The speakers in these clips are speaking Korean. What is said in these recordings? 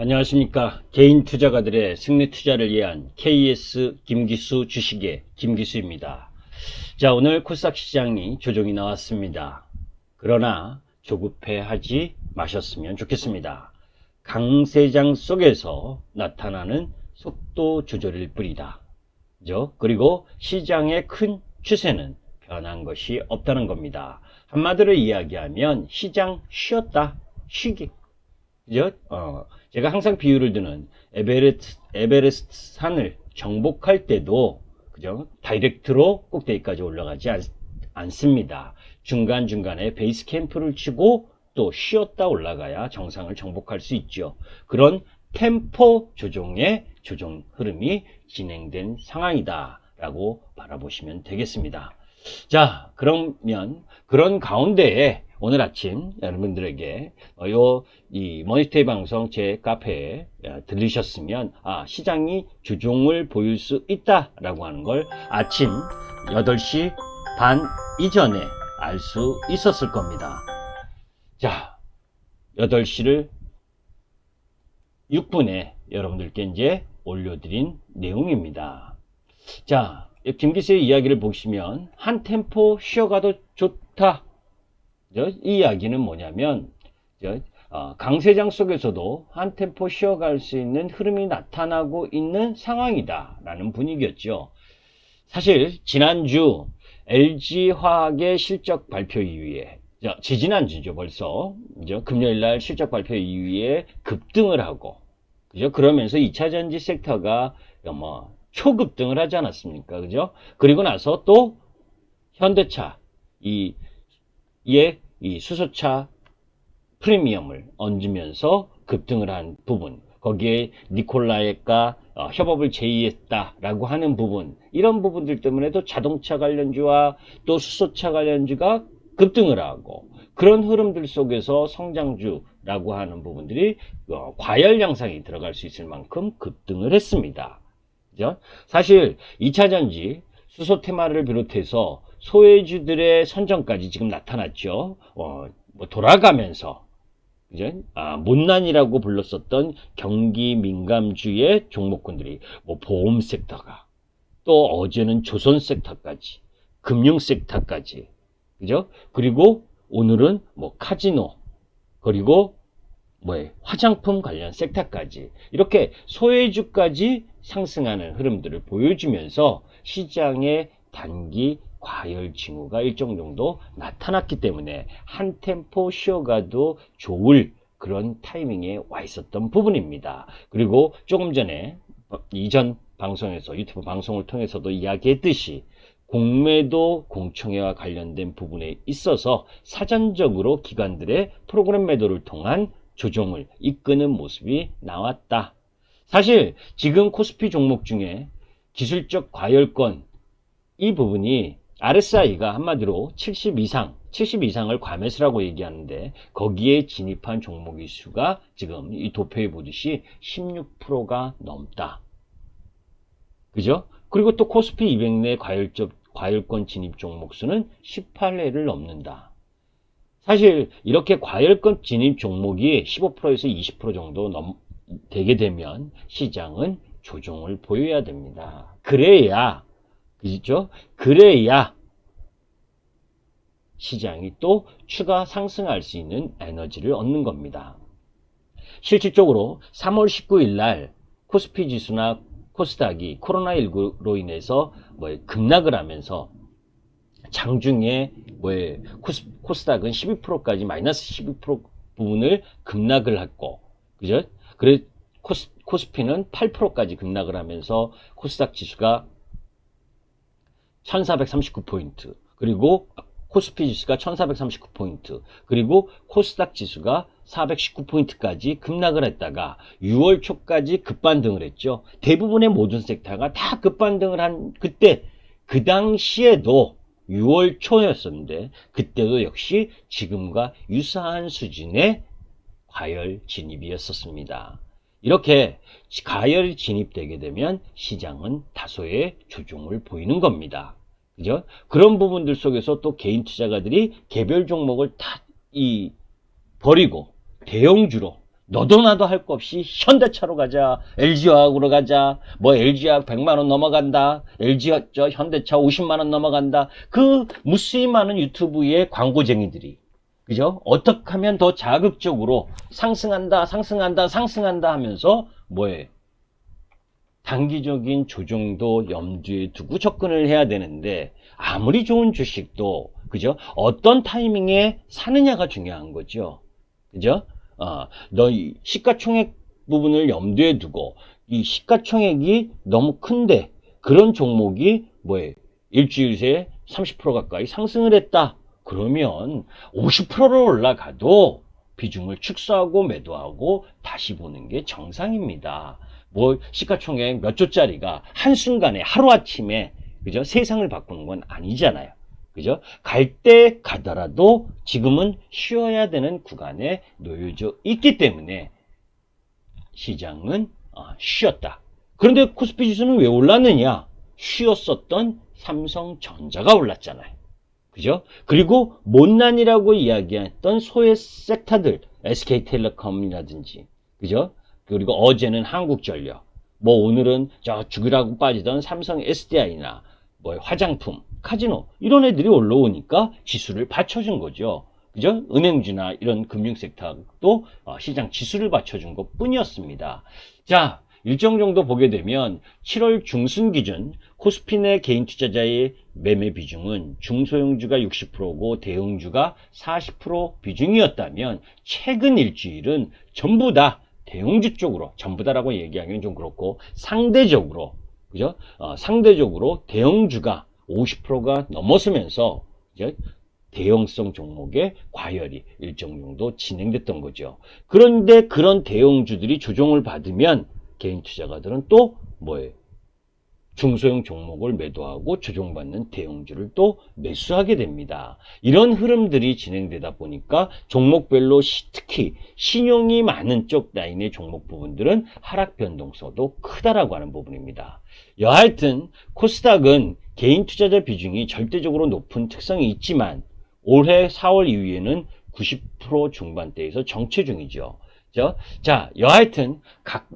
안녕하십니까. 개인 투자가들의 승리 투자를 위한 KS 김기수 주식의 김기수입니다. 자, 오늘 코스닥 시장이 조정이 나왔습니다. 그러나 조급해하지 마셨으면 좋겠습니다. 강세장 속에서 나타나는 속도 조절일 뿐이다. 그리고 시장의 큰 추세는 변한 것이 없다는 겁니다. 한마디로 이야기하면 시장 쉬었다. 쉬기. 그죠? 제가 항상 비유를 드는 에베레스트 산을 정복할 때도, 그죠? 다이렉트로 꼭대기까지 올라가지 않습니다. 중간중간에 베이스 캠프를 치고 또 쉬었다 올라가야 정상을 정복할 수 있죠. 그런 템포 조정의 조정 흐름이 진행된 상황이다 라고 바라보시면 되겠습니다. 자, 그러면 그런 가운데에 오늘 아침 여러분들에게 이 머니투데이 방송 제 카페에 들리셨으면 시장이 조정을 보일 수 있다라고 하는 걸 아침 8시 반 이전에 알 수 있었을 겁니다. 자, 8시를 6분에 여러분들께 이제 올려드린 내용입니다. 자, 김기수의 이야기를 보시면 한 템포 쉬어가도 좋다. 이 이야기는 뭐냐면 강세장 속에서도 한 템포 쉬어갈 수 있는 흐름이 나타나고 있는 상황이다 라는 분위기였죠. 사실 지난주 LG화학의 실적 발표 이후에 지지난주죠 벌써 금요일날 실적 발표 이후에 급등을 하고 그러면서 2차전지 섹터가 초급등을 하지 않았습니까? 그죠? 그리고 나서 또 현대차 이 수소차 프리미엄을 얹으면서 급등을 한 부분, 거기에 니콜라이가 협업을 제의했다라고 하는 부분, 이런 부분들 때문에도 자동차 관련주와 또 수소차 관련주가 급등을 하고, 그런 흐름들 속에서 성장주라고 하는 부분들이 과열 양상이 들어갈 수 있을 만큼 급등을 했습니다. 그죠? 사실 2차전지 수소 테마를 비롯해서 소외주들의 선정까지 지금 나타났죠. 돌아가면서 그죠? 못난이라고 불렀었던 경기 민감주의 종목군들이 보험 섹터가 또 어제는 조선 섹터까지 금융 섹터까지 그죠? 그리고 오늘은 카지노 그리고 화장품 관련 섹터까지 이렇게 소외주까지 상승하는 흐름들을 보여주면서 시장의 단기 과열 징후가 일정 정도 나타났기 때문에 한 템포 쉬어가도 좋을 그런 타이밍에 와 있었던 부분입니다. 그리고 조금 전에 이전 방송에서 유튜브 방송을 통해서도 이야기했듯이 공매도 공청회와 관련된 부분에 있어서 사전적으로 기관들의 프로그램 매도를 통한 조정을 이끄는 모습이 나왔다. 사실 지금 코스피 종목 중에 기술적 과열권 이 부분이 RSI가 한마디로 70 이상을 과매수라고 얘기하는데 거기에 진입한 종목의 수가 지금 이 도표에 보듯이 16%가 넘다. 그죠? 그리고 또 코스피 200 내 과열권 진입 종목 수는 18회를 넘는다. 사실 이렇게 과열권 진입 종목이 15%에서 20% 정도 되게 되면 시장은 조정을 보여야 됩니다. 그래야 그죠? 그래야 시장이 또 추가 상승할 수 있는 에너지를 얻는 겁니다. 실질적으로 3월 19일 날 코스피 지수나 코스닥이 코로나19로 인해서 급락을 하면서 장중에 코스닥은 12%까지 마이너스 12% 부분을 급락을 했고 그죠? 그래 코스피는 8%까지 급락을 하면서 코스닥 지수가 1439포인트 그리고 코스피 지수가 1439포인트 그리고 코스닥 지수가 419포인트까지 급락을 했다가 6월 초까지 급반등을 했죠. 대부분의 모든 섹터가 다 급반등을 한 그때 그 당시에도 6월 초였었는데 그때도 역시 지금과 유사한 수준의 과열 진입이었었습니다. 이렇게 과열이 진입되게 되면 시장은 다소의 조정을 보이는 겁니다. 그죠? 그런 부분들 속에서 또 개인 투자가들이 개별 종목을 다 버리고 대형주로 너도 나도 할 거 없이 현대차로 가자, LG화학으로 가자, 뭐 LG화학 100만 원 넘어간다, 현대차 50만 원 넘어간다. 그 무수히 많은 유튜브의 광고쟁이들이, 그죠? 어떻게 하면 더 자극적으로 상승한다 하면서 뭐에 단기적인 조정도 염두에 두고 접근을 해야 되는데, 아무리 좋은 주식도, 그죠? 어떤 타이밍에 사느냐가 중요한 거죠. 그죠? 너 이 시가총액 부분을 염두에 두고, 이 시가총액이 너무 큰데, 그런 종목이 뭐에 일주일 새에 30% 가까이 상승을 했다. 그러면 50%로 올라가도 비중을 축소하고 매도하고 다시 보는 게 정상입니다. 뭐 시가총액 몇 조짜리가 한순간에 하루아침에, 그죠? 세상을 바꾸는 건 아니잖아요. 그죠? 갈 때 가더라도 지금은 쉬어야 되는 구간에 놓여져 있기 때문에 시장은 쉬었다. 그런데 코스피 지수는 왜 올랐느냐? 쉬었었던 삼성전자가 올랐잖아요. 그죠? 그리고 못난이라고 이야기했던 소외 섹터들, SK텔레콤이라든지, 그죠? 그리고 어제는 한국전력, 뭐 오늘은 저 죽으라고 빠지던 삼성 SDI나 뭐 화장품, 카지노 이런 애들이 올라오니까 지수를 받쳐준 거죠. 그죠? 은행주나 이런 금융 섹터도 시장 지수를 받쳐준 것 뿐이었습니다. 자, 일정 정도 보게 되면 7월 중순 기준 코스피 내 개인 투자자의 매매 비중은 중소형주가 60%고 대형주가 40% 비중이었다면, 최근 일주일은 전부 다 대형주 쪽으로, 전부 다라고 얘기하기는 좀 그렇고, 상대적으로, 그죠? 상대적으로 대형주가 50%가 넘어서면서 이제 대형성 종목의 과열이 일정 정도 진행됐던 거죠. 그런데 그런 대형주들이 조정을 받으면 개인 투자가들은 또 뭐예요? 중소형 종목을 매도하고 조정받는 대형주를 또 매수하게 됩니다. 이런 흐름들이 진행되다 보니까 종목별로 특히 신용이 많은 쪽 라인의 종목 부분들은 하락 변동성도 크다라고 하는 부분입니다. 여하튼 코스닥은 개인 투자자 비중이 절대적으로 높은 특성이 있지만 올해 4월 이후에는 90% 중반대에서 정체 중이죠. 자, 여하튼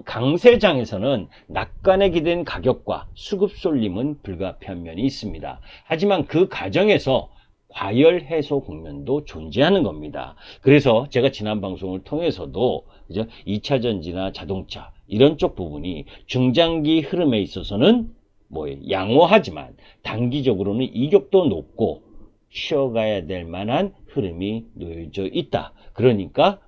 강세장에서는 낙관에 기댄 가격과 수급 쏠림은 불가피한 면이 있습니다. 하지만 그 과정에서 과열 해소 국면도 존재하는 겁니다. 그래서 제가 지난 방송을 통해서도, 그죠? 2차 전지나 자동차 이런 쪽 부분이 중장기 흐름에 있어서는 양호하지만 단기적으로는 이격도 높고 쉬어가야 될 만한 흐름이 놓여져 있다. 그러니까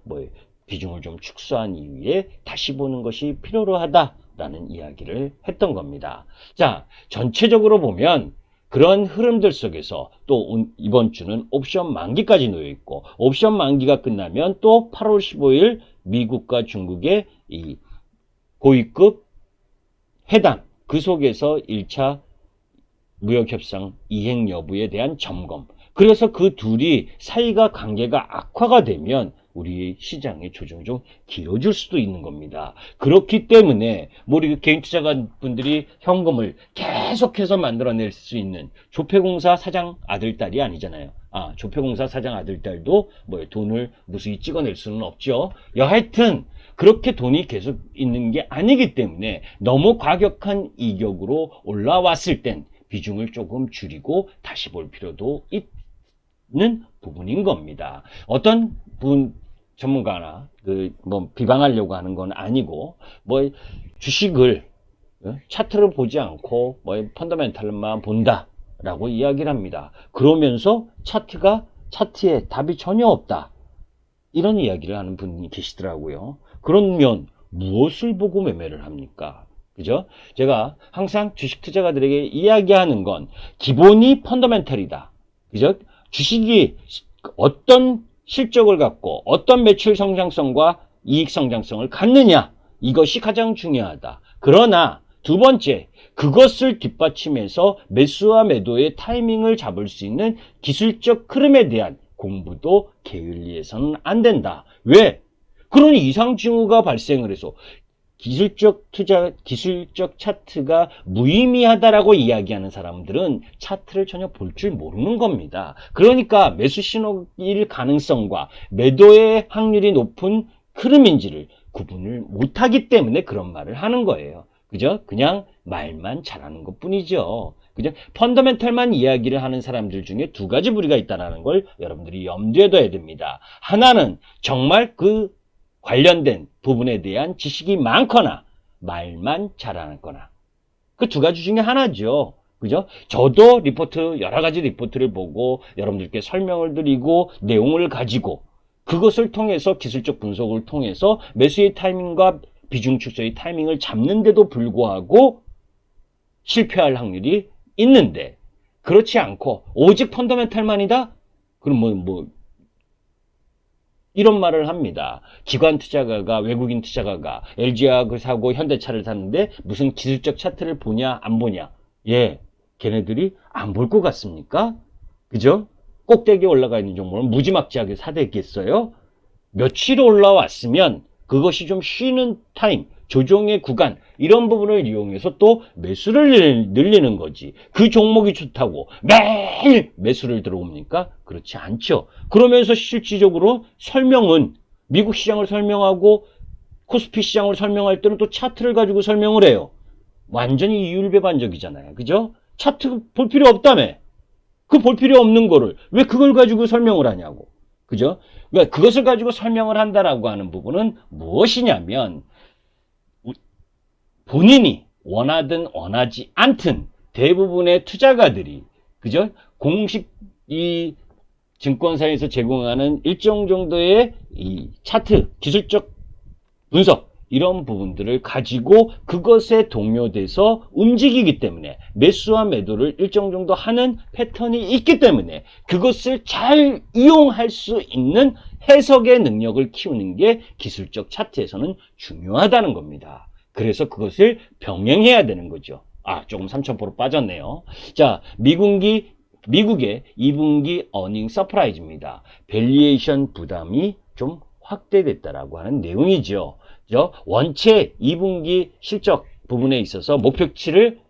비중을 좀 축소한 이후에 다시 보는 것이 필요로 하다라는 이야기를 했던 겁니다. 자, 전체적으로 보면 그런 흐름들 속에서 또 이번 주는 옵션 만기까지 놓여 있고, 옵션 만기가 끝나면 또 8월 15일 미국과 중국의 이 고위급 회담, 그 속에서 1차 무역협상 이행 여부에 대한 점검. 그래서 그 둘이 사이가 관계가 악화가 되면 우리 시장의 조정이 좀 길어질 수도 있는 겁니다. 그렇기 때문에 우리 개인 투자가분들이 현금을 계속해서 만들어낼 수 있는 조폐공사 사장 아들딸이 아니잖아요. 조폐공사 사장 아들딸도 돈을 무수히 찍어낼 수는 없죠. 여하튼 그렇게 돈이 계속 있는 게 아니기 때문에 너무 과격한 이격으로 올라왔을 땐 비중을 조금 줄이고 다시 볼 필요도 있는 부분인 겁니다. 어떤 전문가나 비방하려고 하는 건 아니고, 주식을 차트를 보지 않고 펀더멘탈만 본다라고 이야기를 합니다. 그러면서 차트에 답이 전혀 없다, 이런 이야기를 하는 분이 계시더라고요. 그러면 무엇을 보고 매매를 합니까? 그죠? 제가 항상 주식 투자가들에게 이야기하는 건 기본이 펀더멘털이다. 그죠? 주식이 어떤 실적을 갖고 어떤 매출 성장성과 이익 성장성을 갖느냐, 이것이 가장 중요하다. 그러나 두 번째, 그것을 뒷받침해서 매수와 매도의 타이밍을 잡을 수 있는 기술적 흐름에 대한 공부도 게을리해서는 안 된다. 왜? 그러니 이상 징후가 발생을 해서 기술적 차트가 무의미하다라고 이야기하는 사람들은 차트를 전혀 볼 줄 모르는 겁니다. 그러니까 매수 신호일 가능성과 매도의 확률이 높은 흐름인지를 구분을 못하기 때문에 그런 말을 하는 거예요. 그죠? 그냥 말만 잘하는 것 뿐이죠. 그죠? 펀더멘탈만 이야기를 하는 사람들 중에 두 가지 부류가 있다는 걸 여러분들이 염두에 둬야 됩니다. 하나는 정말 그 관련된 부분에 대한 지식이 많거나 말만 잘하거나 그 두 가지 중에 하나죠. 그죠? 저도 여러 가지 리포트를 보고 여러분들께 설명을 드리고 내용을 가지고 그것을 통해서 기술적 분석을 통해서 매수의 타이밍과 비중 축소의 타이밍을 잡는데도 불구하고 실패할 확률이 있는데 그렇지 않고 오직 펀더멘탈만이다? 그럼 이런 말을 합니다. 기관 투자가가 외국인 투자가가 LG화학을 사고 현대차를 샀는데 무슨 기술적 차트를 보냐 안 보냐? 예, 걔네들이 안 볼 것 같습니까? 그죠? 꼭대기에 올라가 있는 종목을 무지막지하게 사대겠어요? 며칠 올라왔으면 그것이 좀 쉬는 타임, 조정의 구간 이런 부분을 이용해서 또 매수를 늘리는 거지. 그 종목이 좋다고 매일 매수를 들어옵니까? 그렇지 않죠. 그러면서 실질적으로 설명은 미국 시장을 설명하고 코스피 시장을 설명할 때는 또 차트를 가지고 설명을 해요. 완전히 이율배반적이잖아요. 그죠? 차트 볼 필요 없다며. 그 볼 필요 없는 거를 왜 그걸 가지고 설명을 하냐고. 그죠? 그러니까 그것을 가지고 설명을 한다라고 하는 부분은 무엇이냐면 본인이 원하든 원하지 않든 대부분의 투자가들이 그죠? 공식 이 증권사에서 제공하는 일정 정도의 이 차트 기술적 분석 이런 부분들을 가지고 그것에 동요돼서 움직이기 때문에 매수와 매도를 일정 정도 하는 패턴이 있기 때문에 그것을 잘 이용할 수 있는 해석의 능력을 키우는 게 기술적 차트에서는 중요하다는 겁니다. 그래서 그것을 병행해야 되는 거죠. 조금 3,000% 빠졌네요. 자, 미국의 2분기 어닝 서프라이즈입니다. 밸류에이션 부담이 좀 확대됐다라고 하는 내용이죠. 원체 2분기 실적 부분에 있어서 목표치를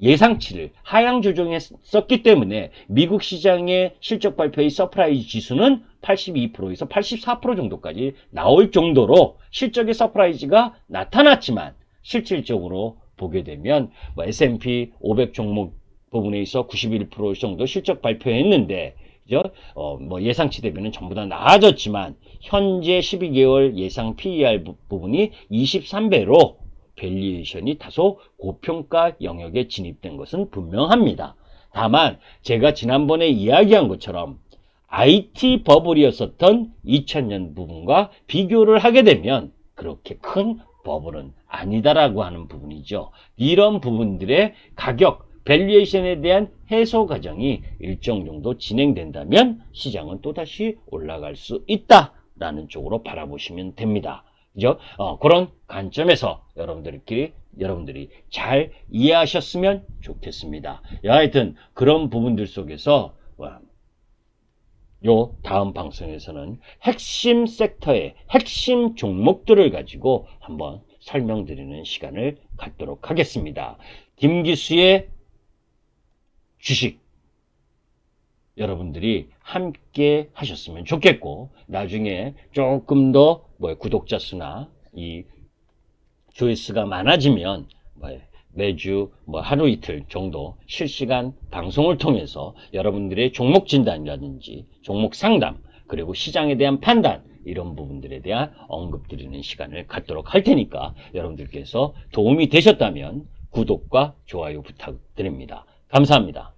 예상치를 하향 조정했었기 때문에 미국 시장의 실적 발표의 서프라이즈 지수는 82%에서 84% 정도까지 나올 정도로 실적의 서프라이즈가 나타났지만 실질적으로 보게 되면 S&P 500 종목 부분에 있어 91% 정도 실적 발표했는데 그죠? 예상치 대비는 전부 다 나아졌지만 현재 12개월 예상 PER 부분이 23배로 밸류에이션이 다소 고평가 영역에 진입된 것은 분명합니다. 다만 제가 지난번에 이야기한 것처럼 IT 버블이었었던 2000년 부분과 비교를 하게 되면 그렇게 큰 버블은 아니다라고 하는 부분이죠. 이런 부분들의 가격 밸류에이션에 대한 해소 과정이 일정 정도 진행된다면 시장은 또다시 올라갈 수 있다라는 쪽으로 바라보시면 됩니다. 그죠? 그런 관점에서 여러분들이 잘 이해하셨으면 좋겠습니다. 하여튼 그런 부분들 속에서 요 다음 방송에서는 핵심 섹터의 핵심 종목들을 가지고 한번 설명드리는 시간을 갖도록 하겠습니다. 김기수의 주식 여러분들이 함께 하셨으면 좋겠고 나중에 조금 더 구독자 수나 이 조회수가 많아지면 매주 하루 이틀 정도 실시간 방송을 통해서 여러분들의 종목 진단이라든지 종목 상담 그리고 시장에 대한 판단 이런 부분들에 대한 언급 드리는 시간을 갖도록 할 테니까 여러분들께서 도움이 되셨다면 구독과 좋아요 부탁드립니다. 감사합니다.